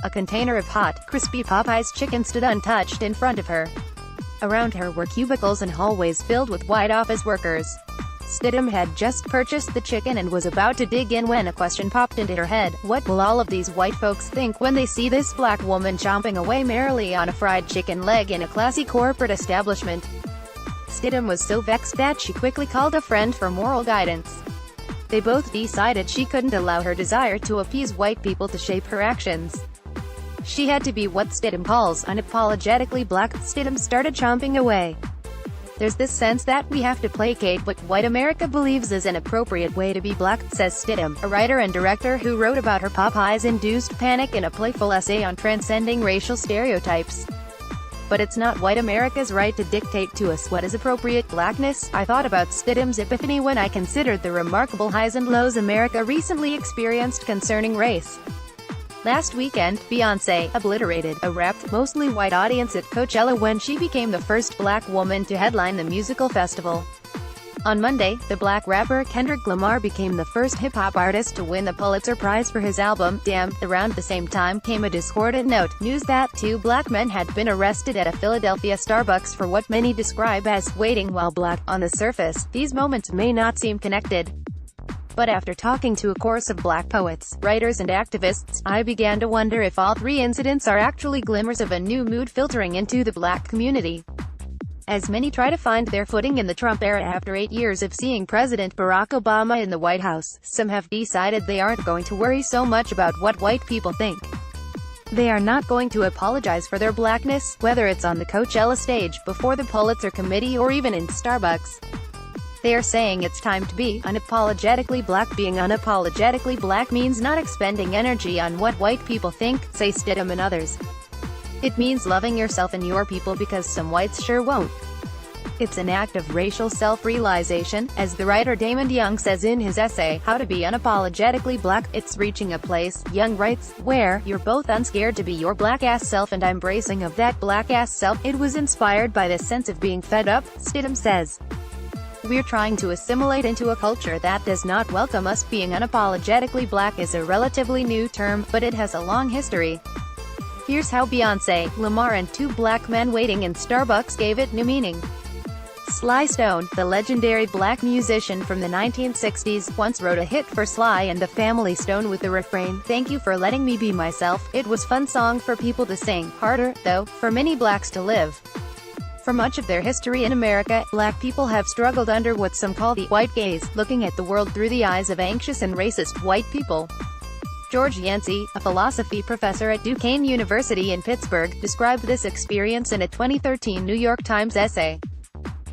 A container of hot, crispy Popeyes chicken stood untouched in front of her. Around her were cubicles and hallways filled with white office workers. Stidhum had just purchased the chicken and was about to dig in when a question popped into her head. What will all of these white folks think when they see this black woman chomping away merrily on a fried chicken leg in a classy corporate establishment? Stidhum was so vexed that she quickly called a friend for moral guidance. They both decided she couldn't allow her desire to appease white people to shape her actions. She had to be what Stidhum calls unapologetically black. Stidhum started chomping away. There's this sense that we have to placate what white America believes is an appropriate way to be black, says Stidhum, a writer and director who wrote about her Popeyes-induced panic in a playful essay on transcending racial stereotypes. But it's not white America's right to dictate to us what is appropriate blackness. I thought about Stidhum's epiphany when I considered the remarkable highs and lows America recently experienced concerning race. Last weekend, Beyoncé obliterated a wrapped, mostly white audience at Coachella when she became the first black woman to headline the musical festival. On Monday, the black rapper Kendrick Lamar became the first hip-hop artist to win the Pulitzer Prize for his album, Damn. Around the same time came a discordant note, news that two black men had been arrested at a Philadelphia Starbucks for what many describe as waiting while black. On the surface, these moments may not seem connected. But after talking to a chorus of black poets, writers and activists, I began to wonder if all three incidents are actually glimmers of a new mood filtering into the black community. As many try to find their footing in the Trump era after 8 years of seeing President Barack Obama in the White House, some have decided they aren't going to worry so much about what white people think. They are not going to apologize for their blackness, whether it's on the Coachella stage, before the Pulitzer Committee, or even in Starbucks. They are saying it's time to be unapologetically black. Being unapologetically black means not expending energy on what white people think, say Stidhum and others. It means loving yourself and your people because some whites sure won't. It's an act of racial self-realization, as the writer Damon Young says in his essay, How to Be Unapologetically Black. It's reaching a place, Young writes, where you're both unscared to be your black-ass self and embracing of that black-ass self. It was inspired by this sense of being fed up, Stidhum says. We're trying to assimilate into a culture that does not welcome us. Being unapologetically black is a relatively new term, but it has a long history. Here's how Beyoncé, Lamar and two black men waiting in Starbucks gave it new meaning. Sly Stone, the legendary black musician from the 1960s, once wrote a hit for Sly and the Family Stone with the refrain, "Thank you for letting me be myself." It was a fun song for people to sing, harder, though, for many blacks to live. For much of their history in America, black people have struggled under what some call the white gaze, looking at the world through the eyes of anxious and racist white people. George Yancey, a philosophy professor at Duquesne University in Pittsburgh, described this experience in a 2013 New York Times essay.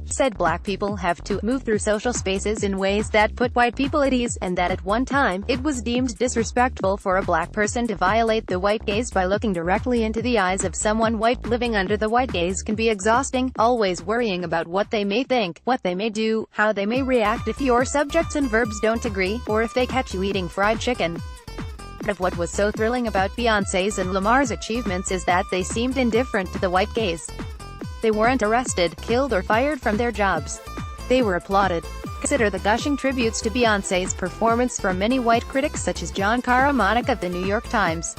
Said black people have to move through social spaces in ways that put white people at ease, and that at one time, it was deemed disrespectful for a black person to violate the white gaze by looking directly into the eyes of someone white. Living under the white gaze can be exhausting, always worrying about what they may think, what they may do, how they may react if your subjects and verbs don't agree, or if they catch you eating fried chicken. Part of what was so thrilling about Beyoncé's and Lamar's achievements is that they seemed indifferent to the white gaze. They weren't arrested, killed or fired from their jobs. They were applauded. Consider the gushing tributes to Beyoncé's performance from many white critics such as John Caramanica of the New York Times.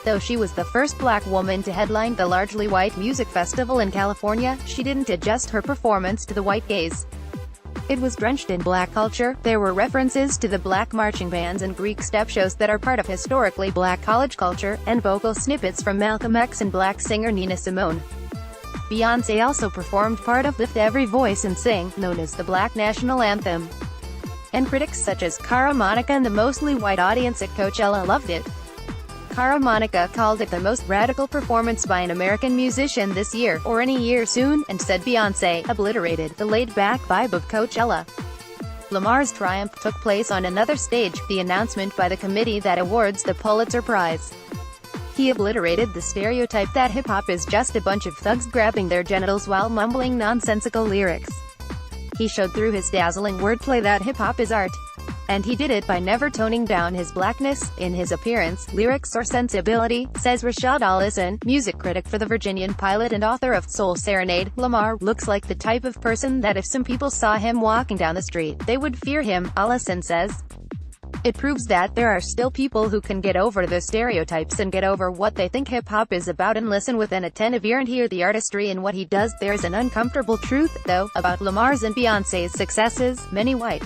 Though she was the first black woman to headline the largely white music festival in California, she didn't adjust her performance to the white gaze. It was drenched in black culture. There were references to the black marching bands and Greek step shows that are part of historically black college culture, and vocal snippets from Malcolm X and black singer Nina Simone. Beyoncé also performed part of Lift Every Voice and Sing, known as the Black National Anthem. And critics such as Caramanica and the mostly white audience at Coachella loved it. Caramanica called it the most radical performance by an American musician this year, or any year soon, and said Beyoncé obliterated the laid-back vibe of Coachella. Lamar's triumph took place on another stage, the announcement by the committee that awards the Pulitzer Prize. He obliterated the stereotype that hip-hop is just a bunch of thugs grabbing their genitals while mumbling nonsensical lyrics. He showed through his dazzling wordplay that hip-hop is art. And he did it by never toning down his blackness, in his appearance, lyrics or sensibility, says Rashad Allison, music critic for the Virginian Pilot and author of Soul Serenade. Lamar looks like the type of person that if some people saw him walking down the street, they would fear him, Allison says. It proves that there are still people who can get over the stereotypes and get over what they think hip-hop is about and listen with an attentive ear and hear the artistry in what he does. There's an uncomfortable truth, though, about Lamar's and Beyoncé's successes. Many white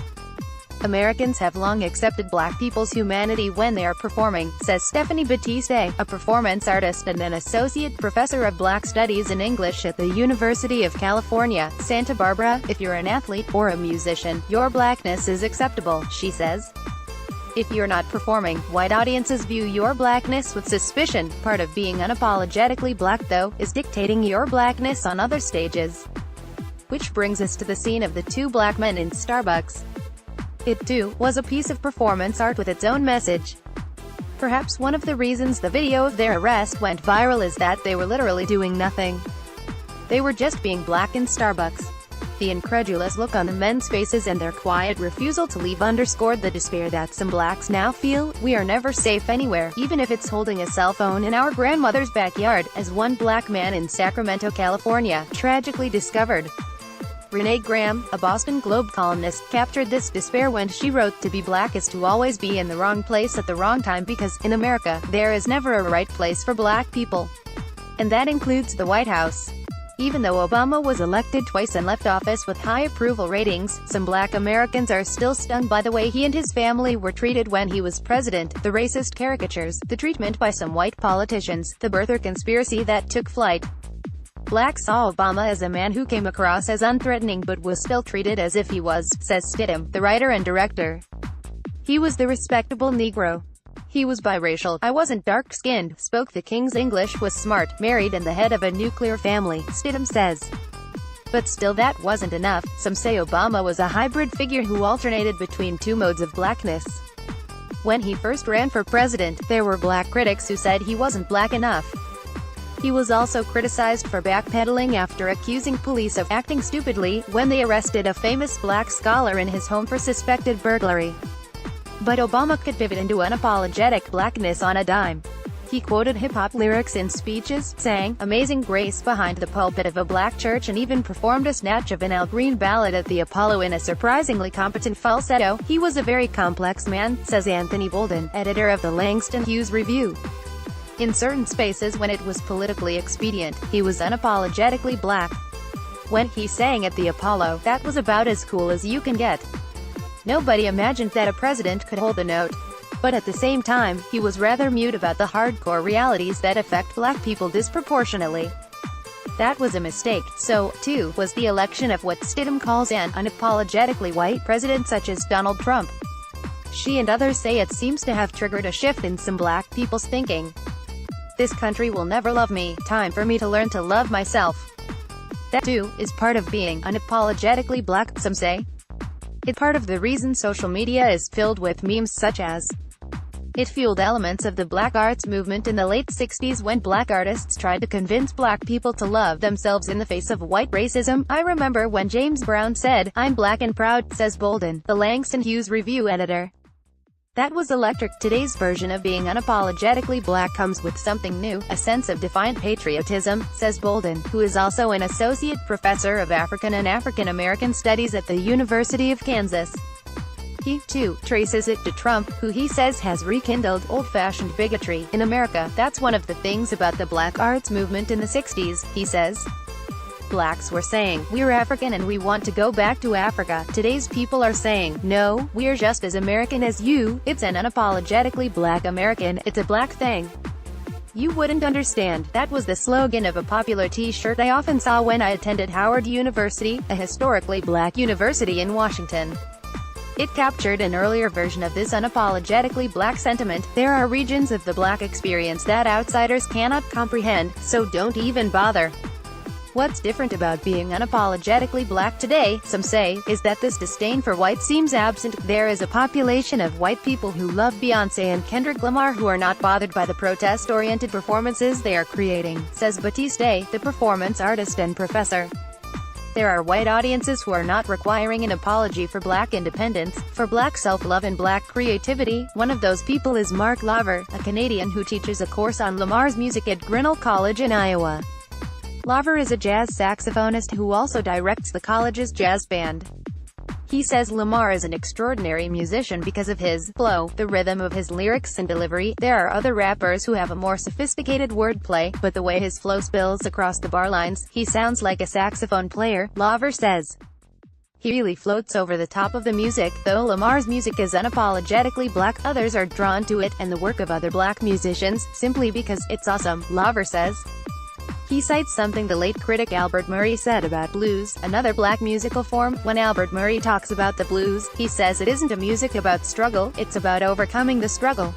Americans have long accepted black people's humanity when they are performing, says Stephanie Batiste, a performance artist and an associate professor of black studies and English at the University of California, Santa Barbara. If you're an athlete or a musician, your blackness is acceptable, she says. If you're not performing, white audiences view your blackness with suspicion. Part of being unapologetically black, though, is dictating your blackness on other stages. Which brings us to the scene of the two black men in Starbucks. It, too, was a piece of performance art with its own message. Perhaps one of the reasons the video of their arrest went viral is that they were literally doing nothing. They were just being black in Starbucks. The incredulous look on the men's faces and their quiet refusal to leave underscored the despair that some blacks now feel. We are never safe anywhere, even if it's holding a cell phone in our grandmother's backyard, as one black man in Sacramento, California, tragically discovered. Renee Graham, a Boston Globe columnist, captured this despair when she wrote, "To be black is to always be in the wrong place at the wrong time because, in America, there is never a right place for black people. And that includes the White House." Even though Obama was elected twice and left office with high approval ratings, some black Americans are still stung by the way he and his family were treated when he was president, the racist caricatures, the treatment by some white politicians, the birther conspiracy that took flight. Blacks saw Obama as a man who came across as unthreatening but was still treated as if he was, says Stidhum, the writer and director. He was the respectable Negro. He was biracial. I wasn't dark-skinned, spoke the King's English, was smart, married and the head of a nuclear family, Stidhum says. But still that wasn't enough. Some say Obama was a hybrid figure who alternated between two modes of blackness. When he first ran for president, there were black critics who said he wasn't black enough. He was also criticized for backpedaling after accusing police of acting stupidly when they arrested a famous black scholar in his home for suspected burglary. But Obama could pivot into unapologetic blackness on a dime. He quoted hip-hop lyrics in speeches, sang Amazing Grace behind the pulpit of a black church and even performed a snatch of an Al Green ballad at the Apollo in a surprisingly competent falsetto. He was a very complex man, says Anthony Bolden, editor of the Langston Hughes Review. In certain spaces when it was politically expedient, he was unapologetically black. When he sang at the Apollo, that was about as cool as you can get. Nobody imagined that a president could hold a note. But at the same time, he was rather mute about the hardcore realities that affect black people disproportionately. That was a mistake. So, too, was the election of what Stidham calls an unapologetically white president such as Donald Trump. She and others say it seems to have triggered a shift in some black people's thinking. This country will never love me. Time for me to learn to love myself. That, too, is part of being unapologetically black, some say. It's part of the reason social media is filled with memes such as it fueled elements of the black arts movement in the late 60s when black artists tried to convince black people to love themselves in the face of white racism. I remember when James Brown said, "I'm black and proud," says Bolden, the Langston Hughes Review editor. That was electric. Today's version of being unapologetically black comes with something new, a sense of defiant patriotism, says Bolden, who is also an associate professor of African and African American studies at the University of Kansas. He, too, traces it to Trump, who he says has rekindled old-fashioned bigotry in America. That's one of the things about the black arts movement in the 60s, he says. Blacks were saying, "We're African and we want to go back to Africa." Today's people are saying, "No, we're just as American as you." It's an unapologetically black American. It's a black thing. You wouldn't understand. That was the slogan of a popular t-shirt I often saw when I attended Howard University, a historically black university in Washington. It captured an earlier version of this unapologetically black sentiment. There are regions of the black experience that outsiders cannot comprehend, so don't even bother. What's different about being unapologetically black today, some say, is that this disdain for white seems absent. There is a population of white people who love Beyoncé and Kendrick Lamar who are not bothered by the protest-oriented performances they are creating, says Batiste, the performance artist and professor. There are white audiences who are not requiring an apology for black independence, for black self-love and black creativity. One of those people is Mark Laver, a Canadian who teaches a course on Lamar's music at Grinnell College in Iowa. Laver is a jazz saxophonist who also directs the college's jazz band. He says Lamar is an extraordinary musician because of his flow, the rhythm of his lyrics and delivery. There are other rappers who have a more sophisticated wordplay, but the way his flow spills across the bar lines, he sounds like a saxophone player, Lamar says. He really floats over the top of the music. Though Lamar's music is unapologetically black, others are drawn to it, and the work of other black musicians, simply because it's awesome, Lamar says. He cites something the late critic Albert Murray said about blues, another black musical form. When Albert Murray talks about the blues, he says it isn't a music about struggle, it's about overcoming the struggle.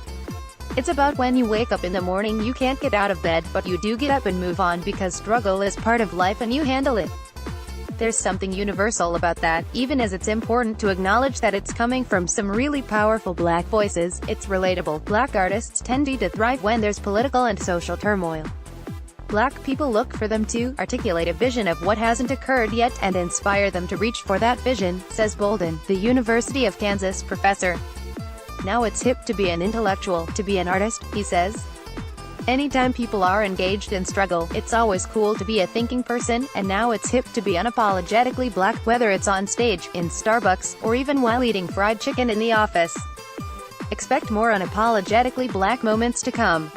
It's about when you wake up in the morning you can't get out of bed, but you do get up and move on because struggle is part of life and you handle it. There's something universal about that, even as it's important to acknowledge that it's coming from some really powerful black voices. It's relatable. Black artists tend to thrive when there's political and social turmoil. Black people look for them to articulate a vision of what hasn't occurred yet and inspire them to reach for that vision, says Bolden, the University of Kansas professor. Now it's hip to be an intellectual, to be an artist, he says. Anytime people are engaged in struggle, it's always cool to be a thinking person, and now it's hip to be unapologetically black, whether it's on stage, in Starbucks, or even while eating fried chicken in the office. Expect more unapologetically black moments to come.